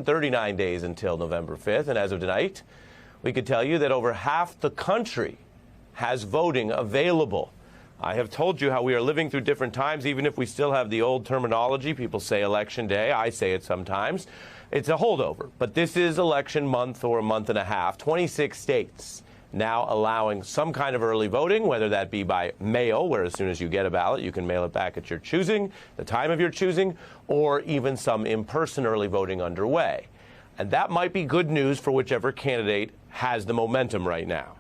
39 days until November 5th, and as of tonight, we could tell you that over half the country has voting available. I have told you how we are living through different times, even if we still have the old terminology. People say Election Day. I say it sometimes. It's a holdover, but this is election month or a month and a half. 26 states now allowing some kind of early voting, whether that be by mail, where as soon as you get a ballot, you can mail it back at your choosing, the time of your choosing, or even some in-person early voting underway. And that might be good news for whichever candidate has the momentum right now.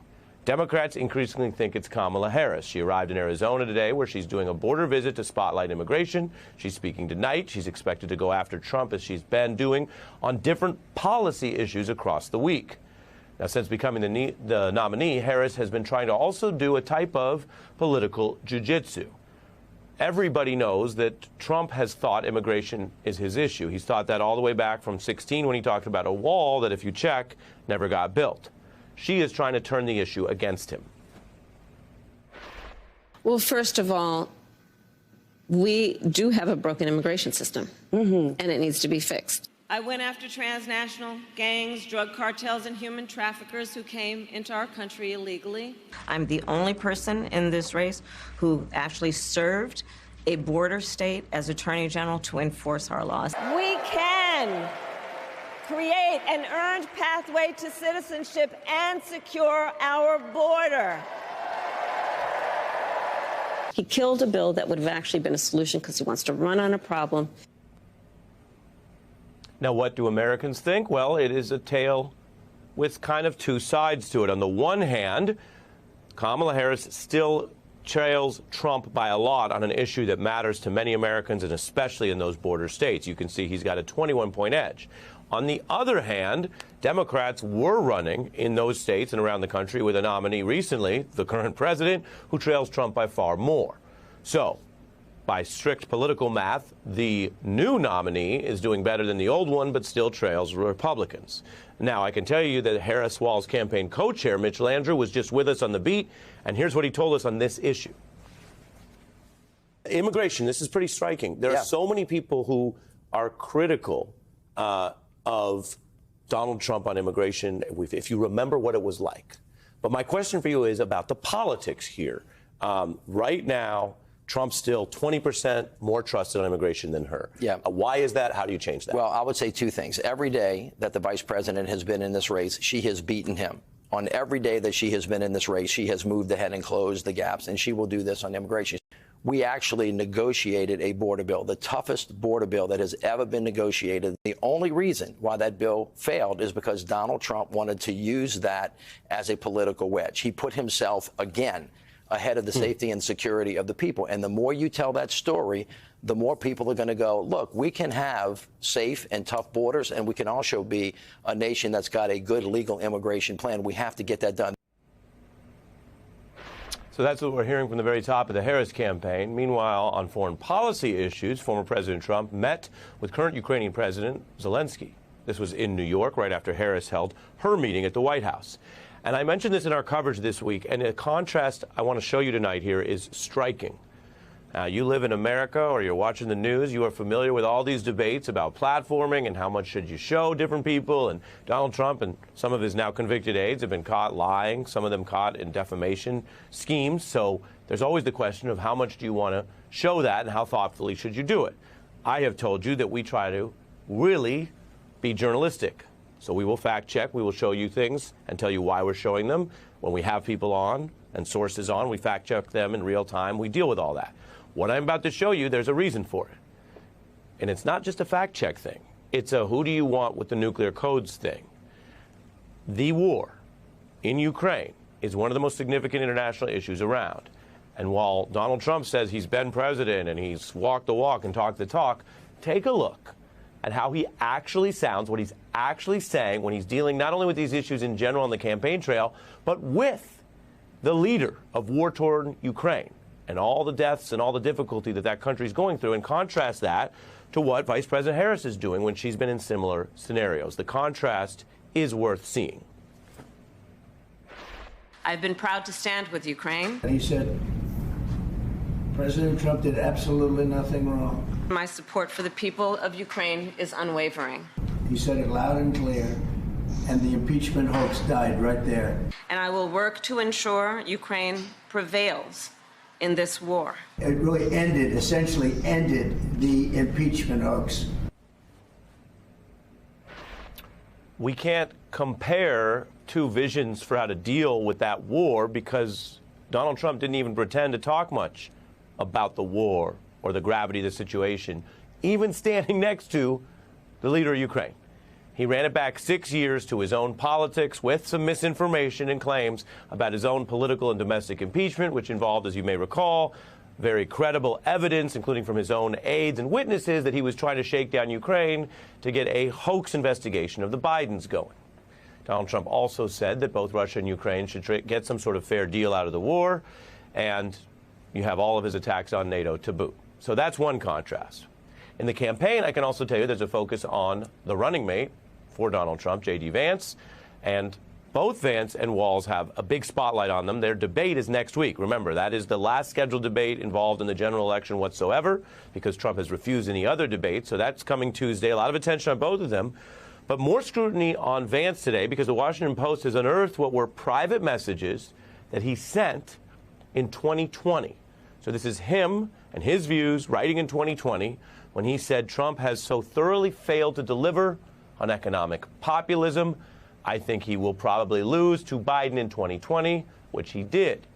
Democrats increasingly think it's Kamala Harris. She arrived in Arizona today, where she's doing a border visit to spotlight immigration. She's speaking tonight. She's expected to go after Trump, as she's been doing on different policy issues across the week. Now, since becoming the nominee, Harris has been trying to also do a type of political jiu-jitsu. Everybody knows that Trump has thought immigration is his issue. He's thought that all the way back from 2016, when he talked about a wall that, if you check, never got built. She is trying to turn the issue against him. Well, first of all, we do have a broken immigration system, and it needs to be fixed. I went after transnational gangs, drug cartels, and human traffickers who came into our country illegally. I'm the only person in this race who actually served a border state as Attorney General to enforce our laws. We can create an earned pathway to citizenship and secure our border. He killed a bill that would have actually been a solution because he wants to run on a problem. Now, what do Americans think? Well, it is a tale with kind of two sides to it. On the one hand, Kamala Harris still trails Trump by a lot on an issue that matters to many Americans, and especially in those border states. You can see he's got a 21-point edge. On the other hand, Democrats were running in those states and around the country with a nominee recently, the current president, who trails Trump by far more. So, by strict political math, the new nominee is doing better than the old one, but still trails Republicans. Now, I can tell you that Harris-Walz campaign co-chair Mitch Landrieu was just with us on the beat, and here's what he told us on this issue. Immigration, this is pretty striking. There are so many people who are critical of Donald Trump on immigration, if you remember what it was like. But my question for you is about the politics here. Right now, Trump's still 20% more trusted on immigration than her. Why is that? How do you change that? Well, I would say two things. Every day that the vice president has been in this race, she has beaten him. On every day that she has been in this race, she has moved ahead and closed the gaps, and she will do this on immigration. We actually negotiated a border bill, the toughest border bill that has ever been negotiated. The only reason why that bill failed is because Donald Trump wanted to use that as a political wedge. He put himself, again, ahead of the safety and security of the people. And the more you tell that story, the more people are going to go, look, we can have safe and tough borders, and we can also be a nation that's got a good legal immigration plan. We have to get that done. So that's what we're hearing from the very top of the Harris campaign. Meanwhile, on foreign policy issues, former President Trump met with current Ukrainian President Zelensky. This was in New York right after Harris held her meeting at the White House. And I mentioned this in our coverage this week, and the contrast I want to show you tonight here is striking. You live in America or you're watching the news, you are familiar with all these debates about platforming and how much should you show different people. And Donald Trump and some of his now convicted aides have been caught lying, some of them caught in defamation schemes. So there's always the question of how much do you want to show that and how thoughtfully should you do it. I have told you that we try to really be journalistic. So we will fact check, we will show you things and tell you why we're showing them. When we have people on and sources on, we fact check them in real time. We deal with all that. What I'm about to show you, there's a reason for it. And it's not just a fact check thing. It's a who do you want with the nuclear codes thing. The war in Ukraine is one of the most significant international issues around. And while Donald Trump says he's been president and he's walked the walk and talked the talk, take a look at how he actually sounds, what he's actually saying when he's dealing not only with these issues in general on the campaign trail, but with the leader of war-torn Ukraine and all the deaths and all the difficulty that that country is going through, and contrast that to what Vice President Harris is doing when she's been in similar scenarios. The contrast is worth seeing. I've been proud to stand with Ukraine. He said President Trump did absolutely nothing wrong. My support for the people of Ukraine is unwavering. He said it loud and clear, and the impeachment hoax died right there. And I will work to ensure Ukraine prevails in this war. It really essentially ended the impeachment hoax. We can't compare two visions for how to deal with that war because Donald Trump didn't even pretend to talk much about the war or the gravity of the situation, even standing next to the leader of Ukraine. He ran it back 6 years to his own politics with some misinformation and claims about his own political and domestic impeachment, which involved, as you may recall, very credible evidence, including from his own aides and witnesses, that he was trying to shake down Ukraine to get a hoax investigation of the Bidens going. Donald Trump also said that both Russia and Ukraine should get some sort of fair deal out of the war, and you have all of his attacks on NATO to boot. So that's one contrast. In the campaign, I can also tell you there's a focus on the running mate for Donald Trump, J.D. Vance, and both Vance and Walz have a big spotlight on them. Their debate is next week. Remember, that is the last scheduled debate involved in the general election whatsoever because Trump has refused any other debate. So that's coming Tuesday. A lot of attention on both of them. But more scrutiny on Vance today because the Washington Post has unearthed what were private messages that he sent in 2020. So this is him and his views writing in 2020 when he said Trump has so thoroughly failed to deliver on economic populism, I think he will probably lose to Biden in 2020, which he did.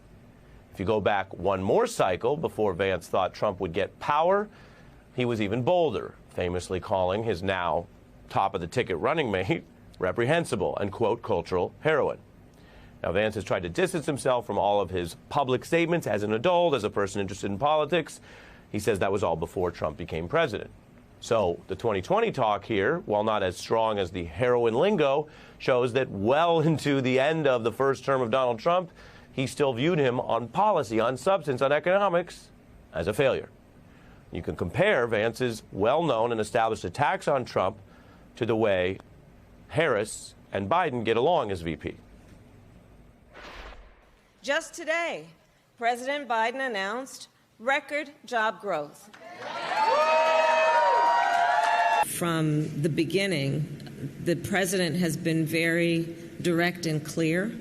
If you go back one more cycle before Vance thought Trump would get power, he was even bolder, famously calling his now top-of-the-ticket running mate reprehensible and, quote, cultural heroin. Now, Vance has tried to distance himself from all of his public statements as an adult, as a person interested in politics. He says that was all before Trump became president. So the 2020 talk here, while not as strong as the heroin lingo, shows that well into the end of the first term of Donald Trump, he still viewed him on policy, on substance, on economics as a failure. You can compare Vance's well-known and established attacks on Trump to the way Harris and Biden get along as VP. Just today, President Biden announced record job growth. From the beginning, the president has been very direct and clear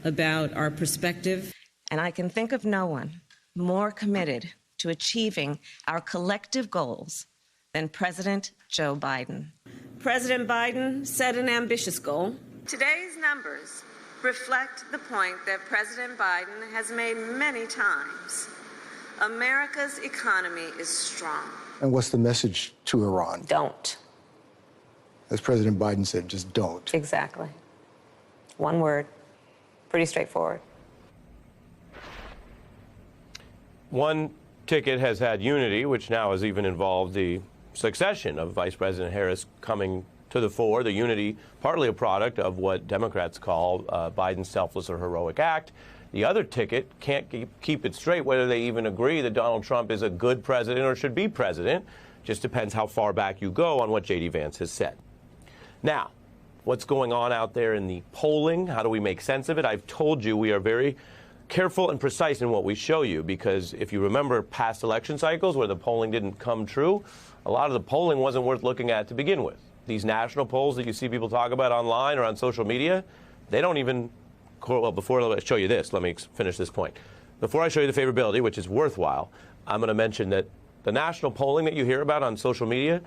about our perspective. And I can think of no one more committed to achieving our collective goals than President Joe Biden. President Biden set an ambitious goal. Today's numbers reflect the point that President Biden has made many times. America's economy is strong. And what's the message to Iran? Don't. As President Biden said, just don't. Exactly. One word. Pretty straightforward. One ticket has had unity, which now has even involved the succession of Vice President Harris coming to the fore. The unity, partly a product of what Democrats call Biden's selfless or heroic act. The other ticket can't keep it straight whether they even agree that Donald Trump is a good president or should be president. Just depends how far back you go on what J.D. Vance has said. Now, what's going on out there in the polling? How do we make sense of it? I've told you we are very careful and precise in what we show you because if you remember past election cycles where the polling didn't come true, a lot of the polling wasn't worth looking at to begin with. These national polls that you see people talk about online or on social media, they don't even... Well, before I show you this, let me finish this point. Before I show you the favorability, which is worthwhile, I'm going to mention that the national polling that you hear about on social media,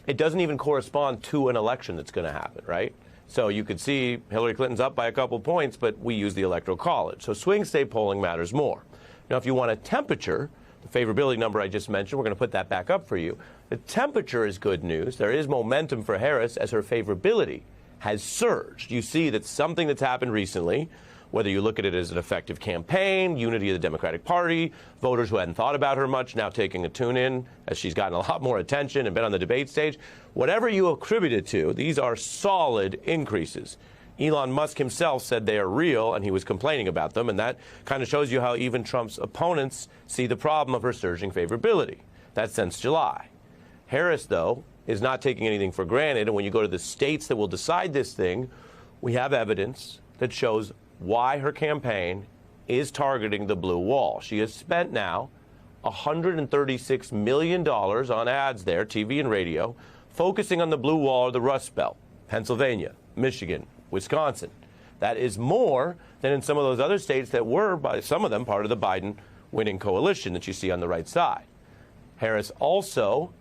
it doesn't even correspond to an election that's going to happen, right? So you could see Hillary Clinton's up by a couple points, but we use the Electoral College. So swing state polling matters more. Now, if you want a temperature, the favorability number I just mentioned, we're going to put that back up for you. The temperature is good news. There is momentum for Harris as her favorability has surged. You see that something that's happened recently, whether you look at it as an effective campaign, unity of the Democratic Party, voters who hadn't thought about her much now taking a tune in as she's gotten a lot more attention and been on the debate stage. Whatever you attribute it to, these are solid increases. Elon Musk himself said they are real, and he was complaining about them, and that kind of shows you how even Trump's opponents see the problem of her surging favorability. That's since July. Harris, though, is not taking anything for granted. And when you go to the states that will decide this thing, we have evidence that shows why her campaign is targeting the blue wall. She has spent now $136 million on ads there, TV and radio, focusing on the blue wall or the Rust Belt, Pennsylvania, Michigan, Wisconsin. That is more than in some of those other states that were, by some of them, part of the Biden winning coalition that you see on the right side. Harris also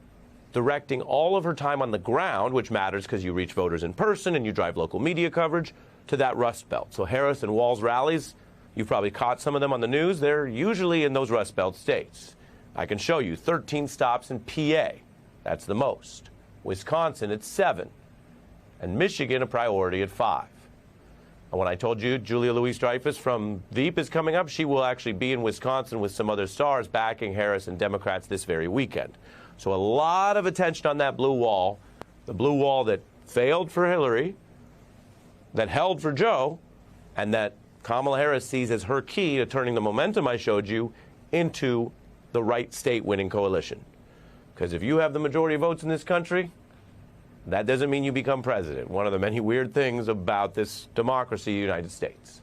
directing all of her time on the ground, which matters because you reach voters in person and you drive local media coverage, to that Rust Belt. So Harris and Walz rallies, you've probably caught some of them on the news. They're usually in those Rust Belt states. I can show you 13 stops in PA. That's the most. Wisconsin at 7. And Michigan a priority at 5. And when I told you Julia Louis-Dreyfus from Veep is coming up, she will actually be in Wisconsin with some other stars backing Harris and Democrats this very weekend. So a lot of attention on that blue wall, the blue wall that failed for Hillary, that held for Joe, and that Kamala Harris sees as her key to turning the momentum I showed you into the right state winning coalition. Because if you have the majority of votes in this country, that doesn't mean you become president. One of the many weird things about this democracy, United States.